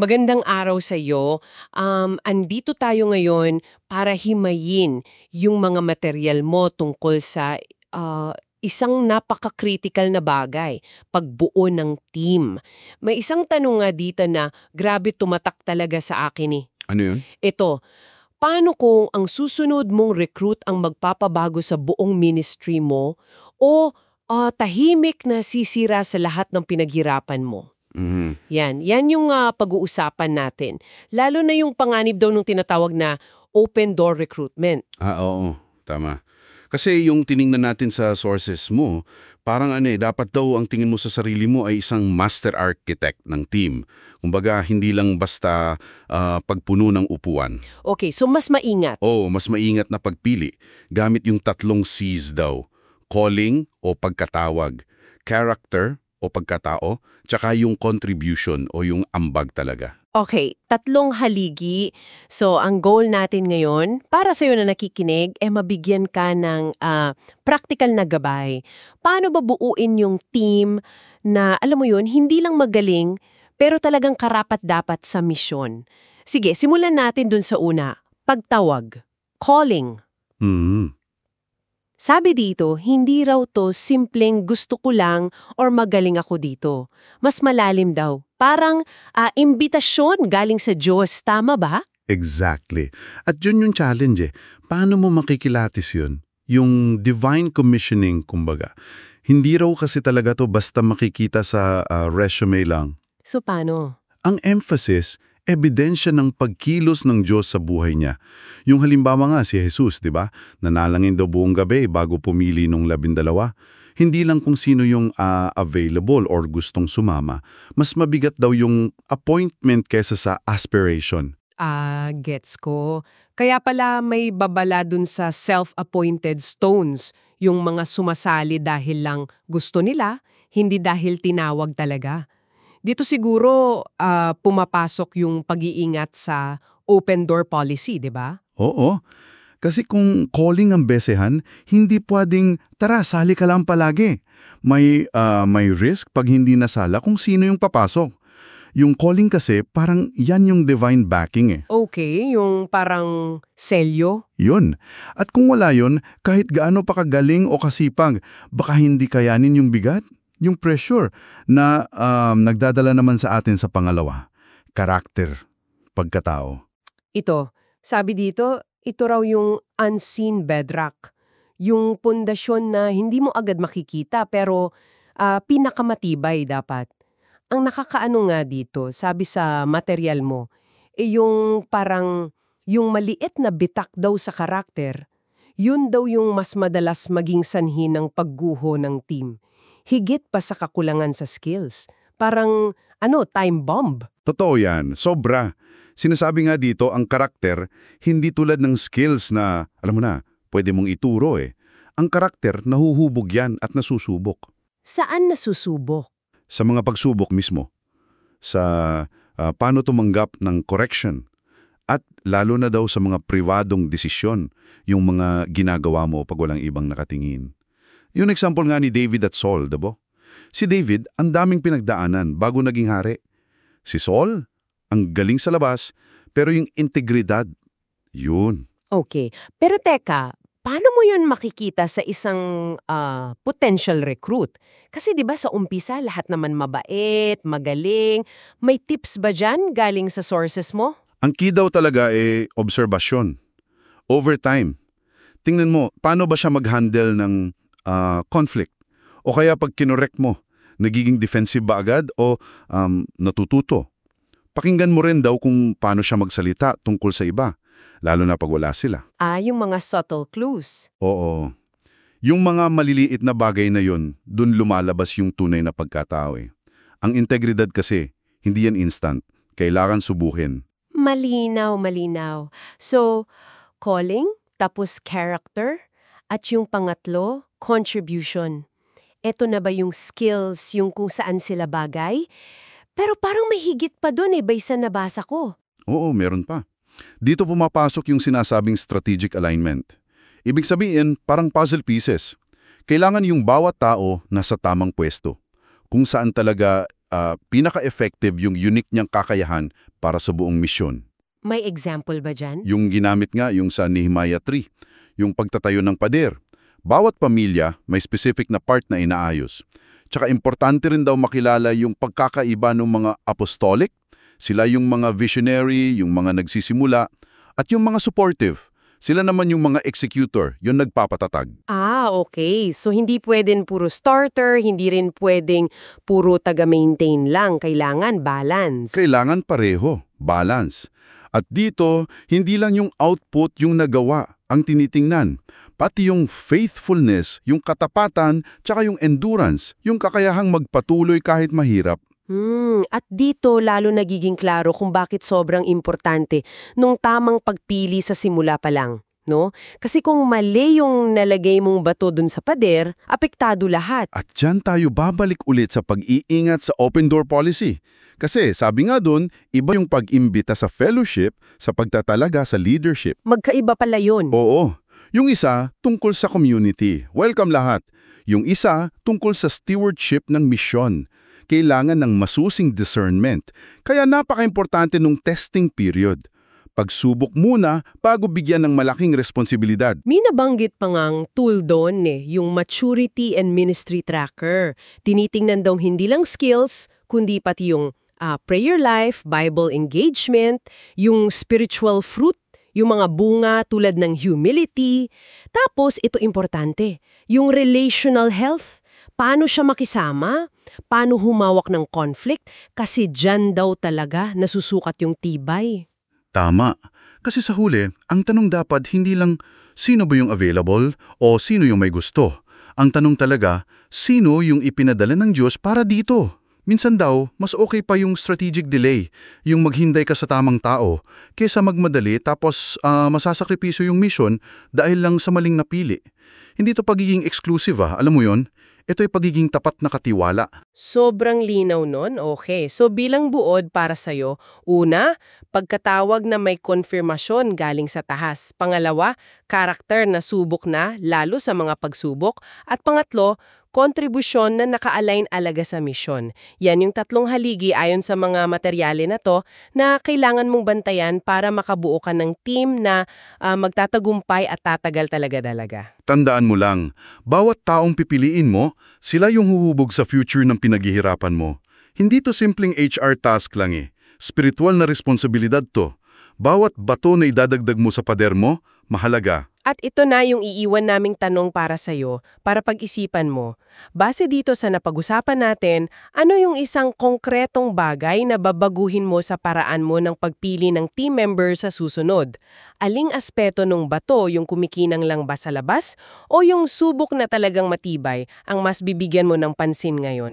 Magandang araw sa iyo. Andito tayo ngayon para himayin yung mga material mo tungkol sa isang napaka-critical na bagay, pagbuo ng team. May isang tanong nga dito na grabe tumatak talaga sa akin eh. Ano yun? Ito, paano kung ang susunod mong recruit ang magpapabago sa buong ministry mo o tahimik na sisira sa lahat ng pinaghirapan mo? Mhm. Yan yung pag-uusapan natin. Lalo na yung panganib daw nung tinatawag na open door recruitment. Oo, tama. Kasi yung tiningnan natin sa sources mo, parang dapat daw ang tingin mo sa sarili mo ay isang master architect ng team. Kumbaga, hindi lang basta pagpuno ng upuan. Okay, so mas maingat. Oo, mas maingat na pagpili. Gamit yung tatlong C's daw. Calling o pagkatawag, character o pagkatao, tsaka yung contribution o yung ambag talaga. Okay, tatlong haligi. So, ang goal natin ngayon, para sa'yo na nakikinig, mabigyan ka ng practical na gabay. Paano ba buuin yung team na, alam mo yun, hindi lang magaling, pero talagang karapat-dapat sa misyon? Sige, simulan natin dun sa una. Pagtawag. Calling. Mhm. Sabi dito, hindi raw to simpleng gusto ko lang or magaling ako dito. Mas malalim daw. Parang imbitasyon galing sa Diyos. Tama ba? Exactly. At yun yung challenge eh. Paano mo makikilatis yun? Yung divine commissioning, kumbaga. Hindi raw kasi talaga to basta makikita sa resume lang. So paano? Ang emphasis, ebidensya ng pagkilos ng Diyos sa buhay niya. Yung halimbawa nga si Jesus, di ba? Nanalangin daw buong gabi bago pumili nung 12. Hindi lang kung sino yung available or gustong sumama. Mas mabigat daw yung appointment kesa sa aspiration. Gets ko. Kaya pala may babala dun sa self-appointed stones, yung mga sumasali dahil lang gusto nila, hindi dahil tinawag talaga. Dito siguro pumapasok yung pag-iingat sa open door policy, di ba? Oo. Kasi kung calling ang besehan, hindi pwedeng, tara, sali ka lang palagi. May risk pag hindi nasala kung sino yung papasok. Yung calling kasi, parang yan yung divine backing eh. Okay, yung parang selyo. Yun. At kung wala yun, kahit gaano pa kagaling o kasipag, baka hindi kayanin yung bigat, yung pressure na nagdadala naman sa atin sa pangalawa. Karakter, pagkatao. Ito, sabi dito, ito raw yung unseen bedrock. Yung pundasyon na hindi mo agad makikita pero pinakamatibay dapat. Ang nakakaano nga dito, sabi sa material mo, yung parang yung maliit na bitak daw sa karakter, yun daw yung mas madalas maging sanhi ng pagguho ng team. Higit pa sa kakulangan sa skills. Parang, time bomb. Totoo yan, sobra. Sinasabi nga dito, ang karakter, hindi tulad ng skills na, alam mo na, pwede mong ituro eh. Ang karakter, nahuhubog yan at nasusubok. Saan nasusubok? Sa mga pagsubok mismo. Sa paano tumanggap ng correction. At lalo na daw sa mga pribadong desisyon, yung mga ginagawa mo pag walang ibang nakatingin. Yung example nga ni David at Saul, diba? Si David, ang daming pinagdaanan bago naging hari. Si Saul, ang galing sa labas, pero yung integridad, yun. Okay. Pero teka, paano mo yun makikita sa isang potential recruit? Kasi 'di ba sa umpisa lahat naman mabait, magaling. May tips ba dyan galing sa sources mo? Ang key daw talaga obserbasyon. Over time. Tingnan mo, paano ba siya mag-handle ng conflict? O kaya pag kinorek mo, nagiging defensive ba agad o natututo? Pakinggan mo rin daw kung paano siya magsalita tungkol sa iba, lalo na pag wala sila. Yung mga subtle clues. Oo. Yung mga maliliit na bagay na yun, dun lumalabas yung tunay na pagkatao eh. Ang integridad kasi, hindi yan instant. Kailangan subuhin. Malinaw, malinaw. So, calling, tapos character, at yung pangatlo, contribution. Eto na ba yung skills, yung kung saan sila bagay? Pero parang may higit pa dun baysa nabasa ko. Oo, meron pa. Dito pumapasok yung sinasabing strategic alignment. Ibig sabihin, parang puzzle pieces. Kailangan yung bawat tao nasa tamang pwesto. Kung saan talaga pinaka-effective yung unique niyang kakayahan para sa buong misyon. May example ba dyan? Yung ginamit nga, yung sa Nehemiah 3, yung pagtatayo ng pader. Bawat pamilya may specific na part na inaayos. Tsaka importante rin daw makilala yung pagkakaiba ng mga apostolic, sila yung mga visionary, yung mga nagsisimula, at yung mga supportive. Sila naman yung mga executor, yung nagpapatatag. Okay. So, hindi pwedeng puro starter, hindi rin pwedeng puro taga-maintain lang. Kailangan balance. Kailangan pareho, balance. At dito, hindi lang yung output yung nagawa ang tinitingnan. Pati yung faithfulness, yung katapatan, tsaka yung endurance, yung kakayahang magpatuloy kahit mahirap. At dito lalo nagiging klaro kung bakit sobrang importante nung tamang pagpili sa simula pa lang, no? Kasi kung mali yung nalagay mong bato dun sa pader, apektado lahat. At dyan tayo babalik ulit sa pag-iingat sa open door policy. Kasi sabi nga dun, iba yung pag-imbita sa fellowship sa pagtatalaga sa leadership. Magkaiba pala yun. Oo. Yung isa, tungkol sa community. Welcome lahat. Yung isa, tungkol sa stewardship ng misyon. Kailangan ng masusing discernment. Kaya napaka-importante nung testing period. Pagsubok muna bago bigyan ng malaking responsibilidad. May nabanggit pa ngang tool doon yung Maturity and Ministry Tracker. Tinitingnan daw hindi lang skills, kundi pati yung prayer life, Bible engagement, yung spiritual fruit, yung mga bunga tulad ng humility. Tapos, ito importante, yung relational health. Paano siya makisama? Paano humawak ng conflict? Kasi dyan daw talaga nasusukat yung tibay. Tama. Kasi sa huli, ang tanong dapat hindi lang sino ba yung available o sino yung may gusto. Ang tanong talaga, sino yung ipinadala ng Diyos para dito? Minsan daw, mas okay pa yung strategic delay, yung maghintay ka sa tamang tao, kaysa magmadali tapos masasakripisyo yung mission dahil lang sa maling napili. Hindi to pagiging exclusive alam mo yon? Ito ay pagiging tapat na katiwala. Sobrang linaw nun, okay. So bilang buod para sa'yo, una, pagkatawag na may konfirmasyon galing sa tahas. Pangalawa, karakter na subok na, lalo sa mga pagsubok. At pangatlo, kontribusyon na naka-align alaga sa misyon. Yan yung tatlong haligi ayon sa mga materyale na to na kailangan mong bantayan para makabuo ka ng team na magtatagumpay at tatagal talaga-dalaga. Tandaan mo lang, bawat taong pipiliin mo, sila yung huhubog sa future ng pinaghihirapan mo. Hindi to simpleng HR task lang Spiritual na responsibilidad to. Bawat bato na idadagdag mo sa pader mo, mahalaga. At ito na yung iiwan naming tanong para sa'yo, para pag-isipan mo. Base dito sa napag-usapan natin, ano yung isang konkretong bagay na babaguhin mo sa paraan mo ng pagpili ng team member sa susunod? Aling aspeto ng bato yung kumikinang lang ba sa labas o yung subok na talagang matibay ang mas bibigyan mo ng pansin ngayon?